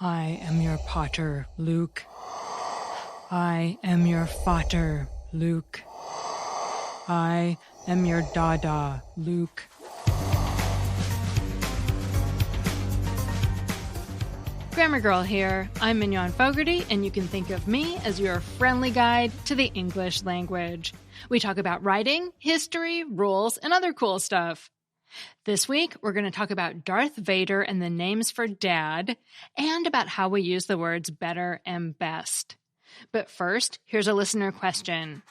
I am your potter, Luke. I am your fodder, Luke. I am your dada, Luke. Grammar Girl here. I'm Mignon Fogarty, and you can think of me as your friendly guide to the English language. We talk about writing, history, rules, and other cool stuff. This week, we're going to talk about Darth Vader and the names for Dad, and about how we use the words better and best. But first, here's a listener question.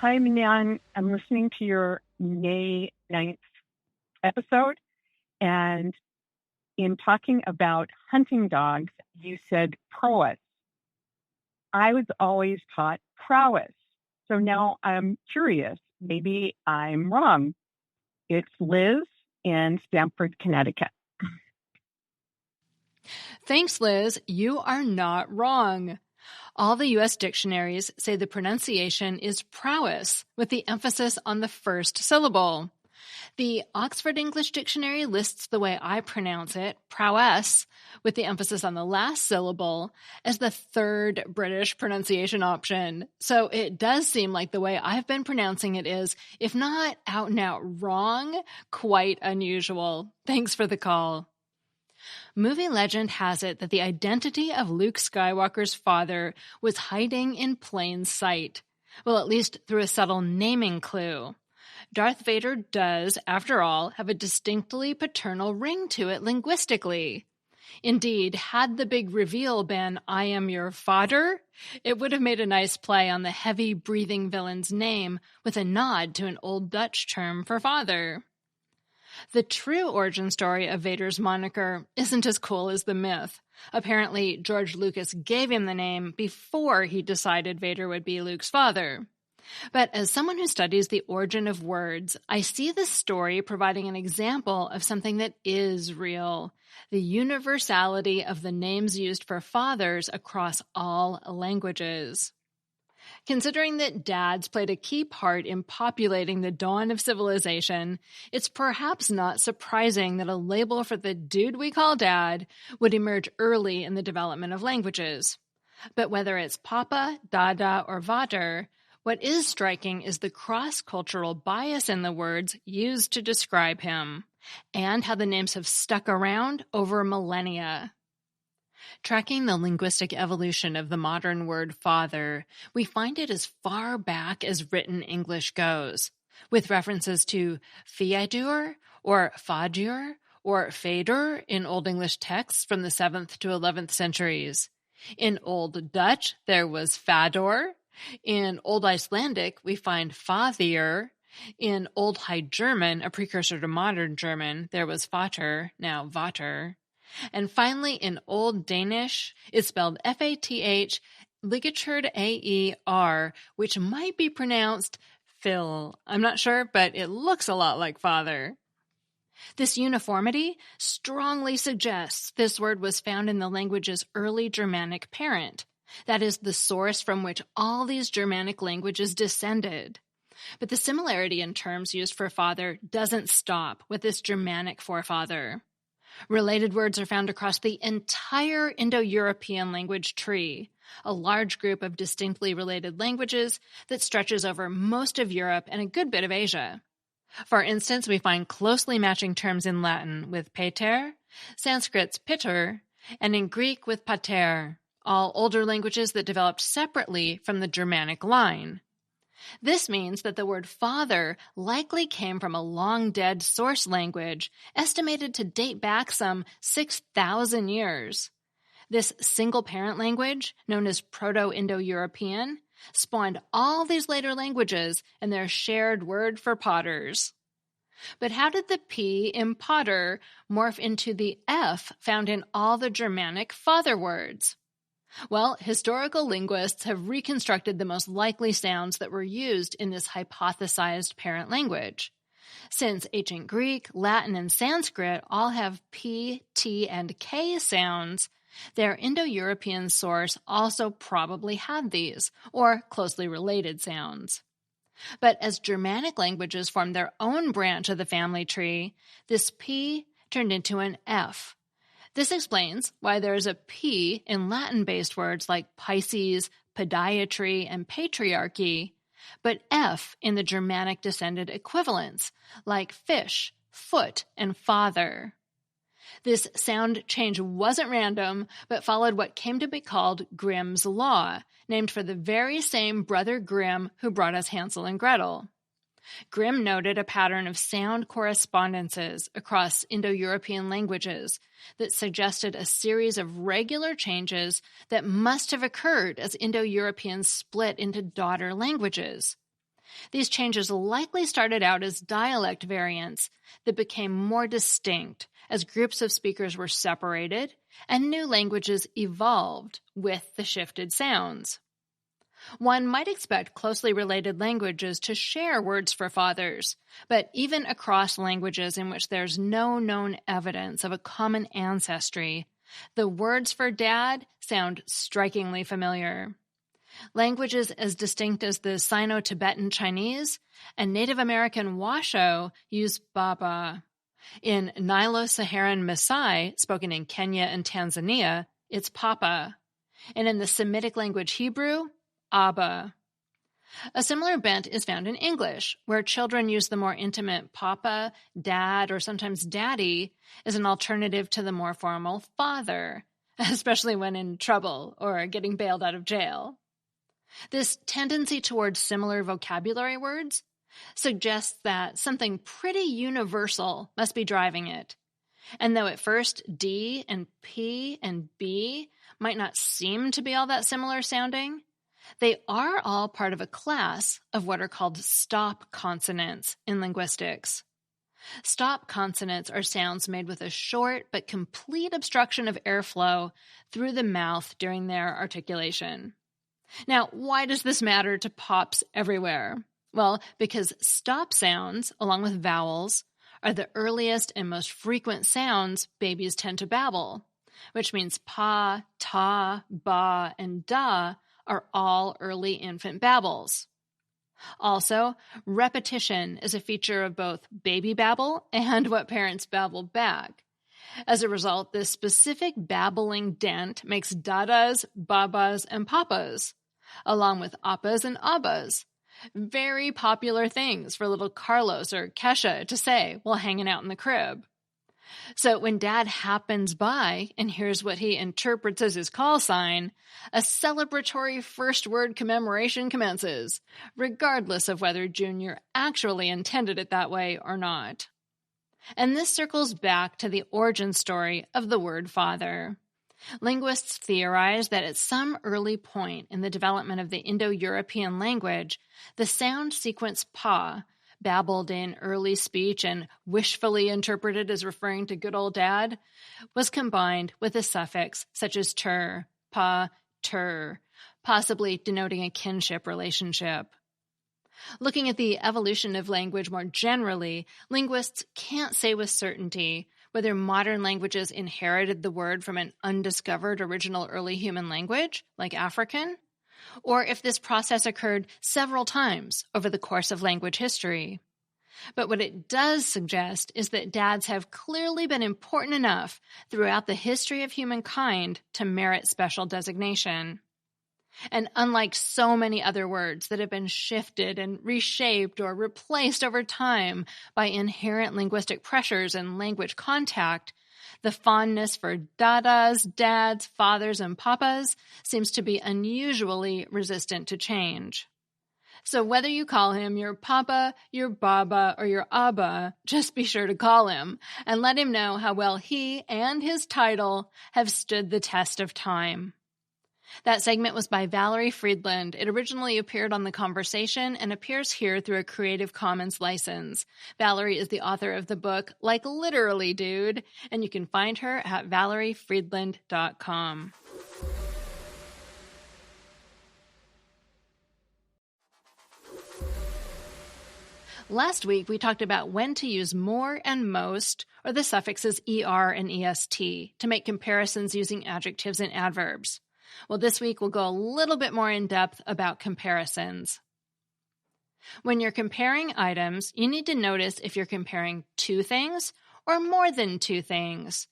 Hi, Mignon. I'm listening to your May 9th episode, and in talking about hunting dogs, you said prowess. I was always taught prowess, so now I'm curious. Maybe I'm wrong. It's Liz in Stamford, Connecticut. Thanks, Liz. You are not wrong. All the U.S. dictionaries say the pronunciation is prowess, with the emphasis on the first syllable. The Oxford English Dictionary lists the way I pronounce it, prowess, with the emphasis on the last syllable, as the third British pronunciation option. So it does seem like the way I've been pronouncing it is, if not out and out wrong, quite unusual. Thanks for the call. Movie legend has it that the identity of Luke Skywalker's father was hiding in plain sight. Well, at least through a subtle naming clue. Darth Vader does, after all, have a distinctly paternal ring to it linguistically. Indeed, had the big reveal been, I am your fodder, it would have made a nice play on the heavy-breathing villain's name with a nod to an Old Dutch term for father. The true origin story of Vader's moniker isn't as cool as the myth. Apparently, George Lucas gave him the name before he decided Vader would be Luke's father. But as someone who studies the origin of words, I see this story providing an example of something that is real, the universality of the names used for fathers across all languages. Considering that dads played a key part in populating the dawn of civilization, it's perhaps not surprising that a label for the dude we call dad would emerge early in the development of languages. But whether it's papa, dada, or vater, what is striking is the cross-cultural bias in the words used to describe him, and how the names have stuck around over millennia. Tracking the linguistic evolution of the modern word father, we find it as far back as written English goes, with references to fiadur or fadur or fader in Old English texts from the 7th to 11th centuries. In Old Dutch, there was fador. In Old Icelandic, we find fathier. In Old High German, a precursor to modern German, there was fater, now vater. And finally, in Old Danish, it's spelled F-A-T-H, ligatured A-E-R, which might be pronounced Phil. I'm not sure, but it looks a lot like father. This uniformity strongly suggests this word was found in the language's early Germanic parent. That is, the source from which all these Germanic languages descended. But the similarity in terms used for father doesn't stop with this Germanic forefather. Related words are found across the entire Indo-European language tree, a large group of distinctly related languages that stretches over most of Europe and a good bit of Asia. For instance, we find closely matching terms in Latin with pater, Sanskrit's pitter, and in Greek with pater, all older languages that developed separately from the Germanic line. This means that the word father likely came from a long-dead source language, estimated to date back some 6,000 years. This single-parent language, known as Proto-Indo-European, spawned all these later languages and their shared word for potters. But how did the P in potter morph into the F found in all the Germanic father words? Well, historical linguists have reconstructed the most likely sounds that were used in this hypothesized parent language. Since ancient Greek, Latin, and Sanskrit all have P, T, and K sounds, their Indo-European source also probably had these, or closely related sounds. But as Germanic languages formed their own branch of the family tree, this P turned into an F. This explains why there is a P in Latin-based words like Pisces, podiatry, and patriarchy, but F in the Germanic-descended equivalents like fish, foot, and father. This sound change wasn't random, but followed what came to be called Grimm's Law, named for the very same brother Grimm who brought us Hansel and Gretel. Grimm noted a pattern of sound correspondences across Indo-European languages that suggested a series of regular changes that must have occurred as Indo-Europeans split into daughter languages. These changes likely started out as dialect variants that became more distinct as groups of speakers were separated and new languages evolved with the shifted sounds. One might expect closely related languages to share words for fathers, but even across languages in which there's no known evidence of a common ancestry, the words for dad sound strikingly familiar. Languages as distinct as the Sino-Tibetan Chinese and Native American Washoe use baba. In Nilo-Saharan Maasai, spoken in Kenya and Tanzania, it's papa. And in the Semitic language Hebrew, Abba. A similar bent is found in English, where children use the more intimate papa, dad, or sometimes daddy as an alternative to the more formal father, especially when in trouble or getting bailed out of jail. This tendency towards similar vocabulary words suggests that something pretty universal must be driving it. And though at first D and P and B might not seem to be all that similar sounding, they are all part of a class of what are called stop consonants in linguistics. Stop consonants are sounds made with a short but complete obstruction of airflow through the mouth during their articulation. Now, why does this matter to pops everywhere? Well, because stop sounds, along with vowels, are the earliest and most frequent sounds babies tend to babble, which means pa, ta, ba, and da are all early infant babbles. Also, repetition is a feature of both baby babble and what parents babble back. As a result, this specific babbling dent makes dadas, babas, and papas, along with appas and abbas, very popular things for little Carlos or Kesha to say while hanging out in the crib. So when dad happens by and hears what he interprets as his call sign, a celebratory first word commemoration commences, regardless of whether Junior actually intended it that way or not. And this circles back to the origin story of the word father. Linguists theorize that at some early point in the development of the Indo-European language, the sound sequence pa, babbled in early speech and wishfully interpreted as referring to good old dad, was combined with a suffix such as ter, pa, ter, possibly denoting a kinship relationship. Looking at the evolution of language more generally, linguists can't say with certainty whether modern languages inherited the word from an undiscovered original early human language, like African, or if this process occurred several times over the course of language history. But what it does suggest is that dads have clearly been important enough throughout the history of humankind to merit special designation. And unlike so many other words that have been shifted and reshaped or replaced over time by inherent linguistic pressures and language contact, the fondness for dadas, dads, fathers, and papas seems to be unusually resistant to change. So whether you call him your papa, your baba, or your abba, just be sure to call him and let him know how well he and his title have stood the test of time. That segment was by Valerie Friedland. It originally appeared on The Conversation and appears here through a Creative Commons license. Valerie is the author of the book Like Literally Dude, and you can find her at valeriefriedland.com. Last week, we talked about when to use more and most, or the suffixes er and est, to make comparisons using adjectives and adverbs. Well, this week we'll go a little bit more in depth about comparisons. When you're comparing items, you need to notice if you're comparing two things or more than two things.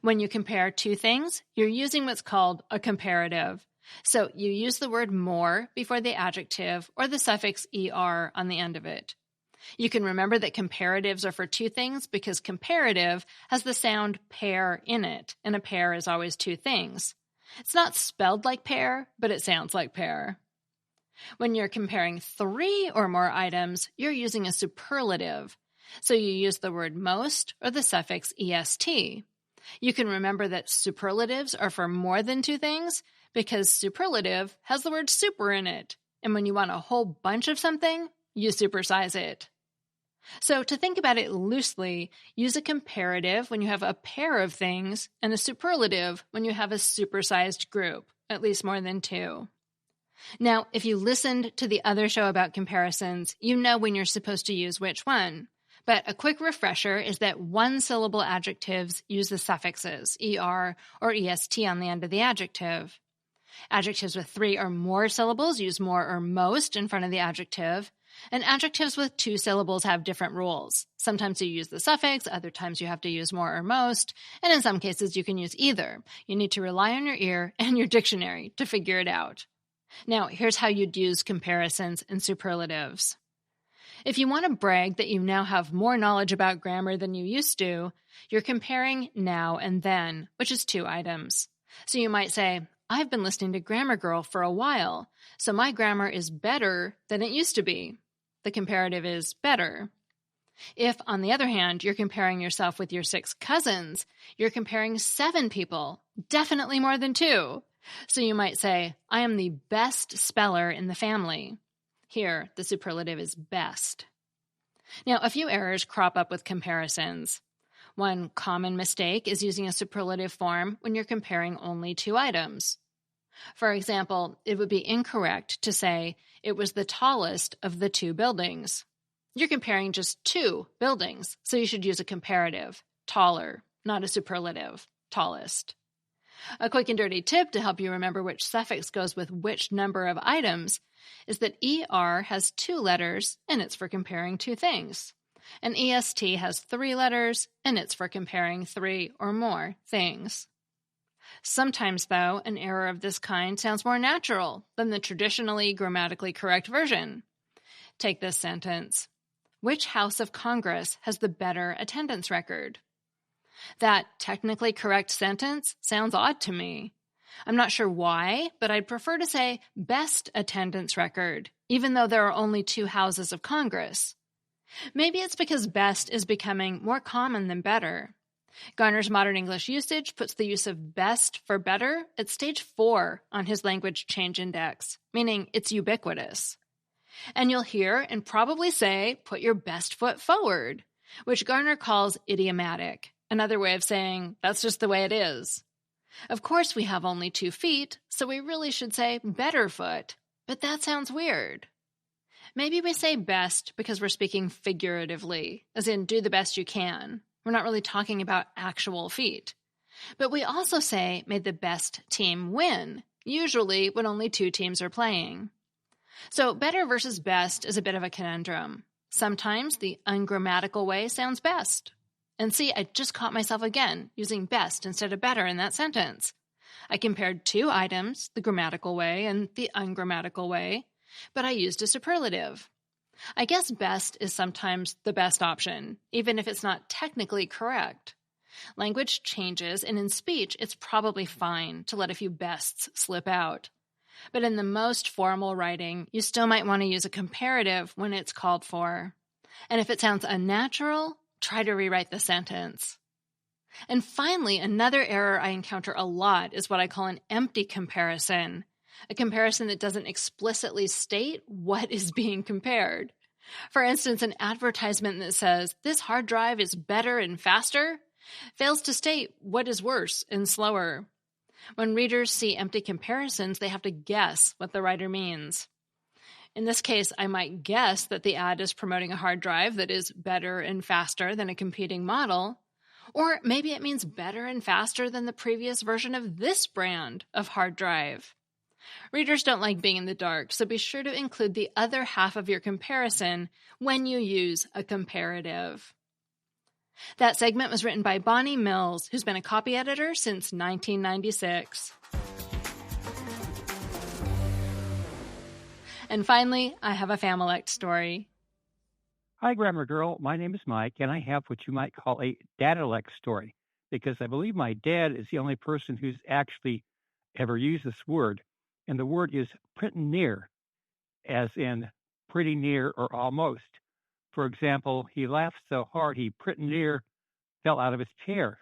When you compare two things, you're using what's called a comparative. So you use the word more before the adjective or the suffix er on the end of it. You can remember that comparatives are for two things because comparative has the sound pair in it, and a pair is always two things. It's not spelled like pair, but it sounds like pair. When you're comparing three or more items, you're using a superlative. So you use the word most or the suffix est. You can remember that superlatives are for more than two things because superlative has the word super in it. And when you want a whole bunch of something, you supersize it. So to think about it loosely, use a comparative when you have a pair of things and a superlative when you have a supersized group, at least more than two. Now, if you listened to the other show about comparisons, you know when you're supposed to use which one. But a quick refresher is that one-syllable adjectives use the suffixes er or est on the end of the adjective. Adjectives with three or more syllables use more or most in front of the adjective, and adjectives with two syllables have different rules. Sometimes you use the suffix, other times you have to use more or most, and in some cases you can use either. You need to rely on your ear and your dictionary to figure it out. Now, here's how you'd use comparisons and superlatives. If you want to brag that you now have more knowledge about grammar than you used to, you're comparing now and then, which is two items. So you might say, I've been listening to Grammar Girl for a while, so my grammar is better than it used to be. The comparative is better. If, on the other hand, you're comparing yourself with your 6 cousins, you're comparing 7 people, definitely more than 2. So you might say, I am the best speller in the family. Here, the superlative is best. Now, a few errors crop up with comparisons. One common mistake is using a superlative form when you're comparing only 2 items. For example, it would be incorrect to say it was the tallest of the 2 buildings. You're comparing just 2 buildings, so you should use a comparative, taller, not a superlative, tallest. A quick and dirty tip to help you remember which suffix goes with which number of items is that ER has 2 letters, and it's for comparing 2 things. And EST has 3 letters, and it's for comparing 3 or more things. Sometimes, though, an error of this kind sounds more natural than the traditionally grammatically correct version. Take this sentence. Which House of Congress has the better attendance record? That technically correct sentence sounds odd to me. I'm not sure why, but I'd prefer to say best attendance record, even though there are only 2 houses of Congress. Maybe it's because best is becoming more common than better. Garner's Modern English Usage puts the use of best for better at stage 4 on his language change index, meaning it's ubiquitous. And you'll hear and probably say, put your best foot forward, which Garner calls idiomatic, another way of saying that's just the way it is. Of course, we have only 2 feet, so we really should say better foot, but that sounds weird. Maybe we say best because we're speaking figuratively, as in do the best you can. We're not really talking about actual feet. But we also say may the best team win, usually when only 2 teams are playing. So better versus best is a bit of a conundrum. Sometimes the ungrammatical way sounds best. And see, I just caught myself again using best instead of better in that sentence. I compared 2 items, the grammatical way and the ungrammatical way, but I used a superlative. I guess best is sometimes the best option, even if it's not technically correct. Language changes, and in speech, it's probably fine to let a few bests slip out. But in the most formal writing, you still might want to use a comparative when it's called for. And if it sounds unnatural, try to rewrite the sentence. And finally, another error I encounter a lot is what I call an empty comparison, a comparison that doesn't explicitly state what is being compared. For instance, an advertisement that says, this hard drive is better and faster, fails to state what is worse and slower. When readers see empty comparisons, they have to guess what the writer means. In this case, I might guess that the ad is promoting a hard drive that is better and faster than a competing model, or maybe it means better and faster than the previous version of this brand of hard drive. Readers don't like being in the dark, so be sure to include the other half of your comparison when you use a comparative. That segment was written by Bonnie Mills, who's been a copy editor since 1996. And finally, I have a Familect story. Hi, Grammar Girl. My name is Mike, and I have what you might call a Dadalect story, because I believe my dad is the only person who's actually ever used this word. And the word is pretty near, as in pretty near or almost. For example, he laughed so hard he pretty near fell out of his chair.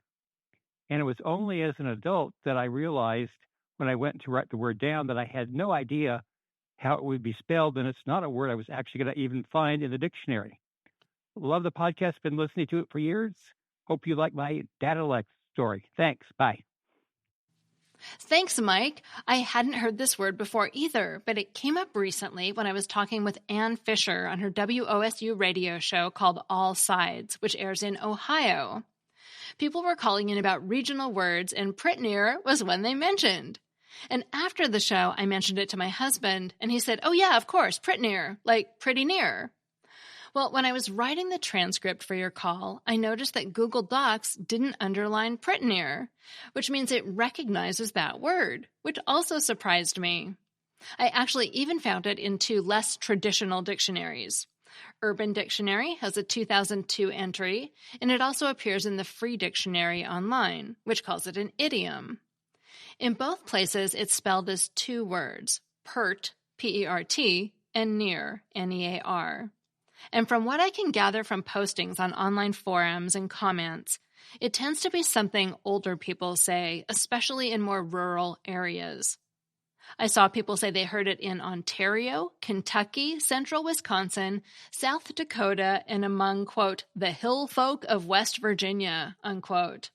And it was only as an adult that I realized when I went to write the word down that I had no idea how it would be spelled, and it's not a word I was actually going to even find in the dictionary. Love the podcast, been listening to it for years. Hope you like my Dadalect story. Thanks. Bye. Thanks, Mike. I hadn't heard this word before either, but it came up recently when I was talking with Ann Fisher on her WOSU radio show called All Sides, which airs in Ohio. People were calling in about regional words, and Pritnear was one they mentioned. And after the show, I mentioned it to my husband, and he said, "Oh yeah, of course, Pritnear, like pretty near." Well, when I was writing the transcript for your call, I noticed that Google Docs didn't underline Pritnear, which means it recognizes that word, which also surprised me. I actually even found it in two less traditional dictionaries. Urban Dictionary has a 2002 entry, and it also appears in the Free Dictionary online, which calls it an idiom. In both places, it's spelled as two words, pert, P-E-R-T, and near, N-E-A-R. And from what I can gather from postings on online forums and comments, it tends to be something older people say, especially in more rural areas. I saw people say they heard it in Ontario, Kentucky, central Wisconsin, South Dakota, and among, quote, the hill folk of West Virginia, unquote.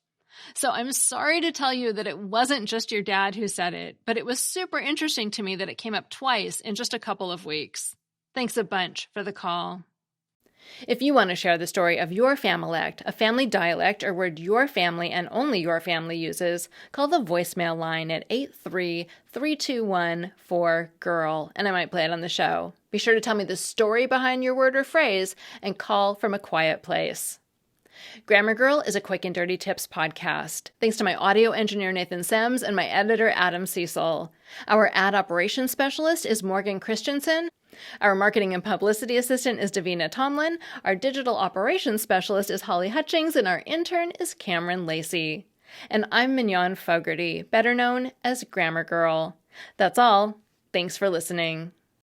So I'm sorry to tell you that it wasn't just your dad who said it, but it was super interesting to me that it came up twice in just a couple of weeks. Thanks a bunch for the call. If you want to share the story of your Familect, a family dialect, or word your family and only your family uses, call the voicemail line at 833-214-GIRL, and I might play it on the show. Be sure to tell me the story behind your word or phrase and call from a quiet place. Grammar Girl is a quick and dirty tips podcast. Thanks to my audio engineer Nathan Semes and my editor Adam Cecil. Our ad operations specialist is Morgan Christianson. Our marketing and publicity assistant is Davina Tomlin. Our digital operations specialist is Holly Hutchings, and our intern is Cameron Lacey. And I'm Mignon Fogarty, better known as Grammar Girl. That's all. Thanks for listening.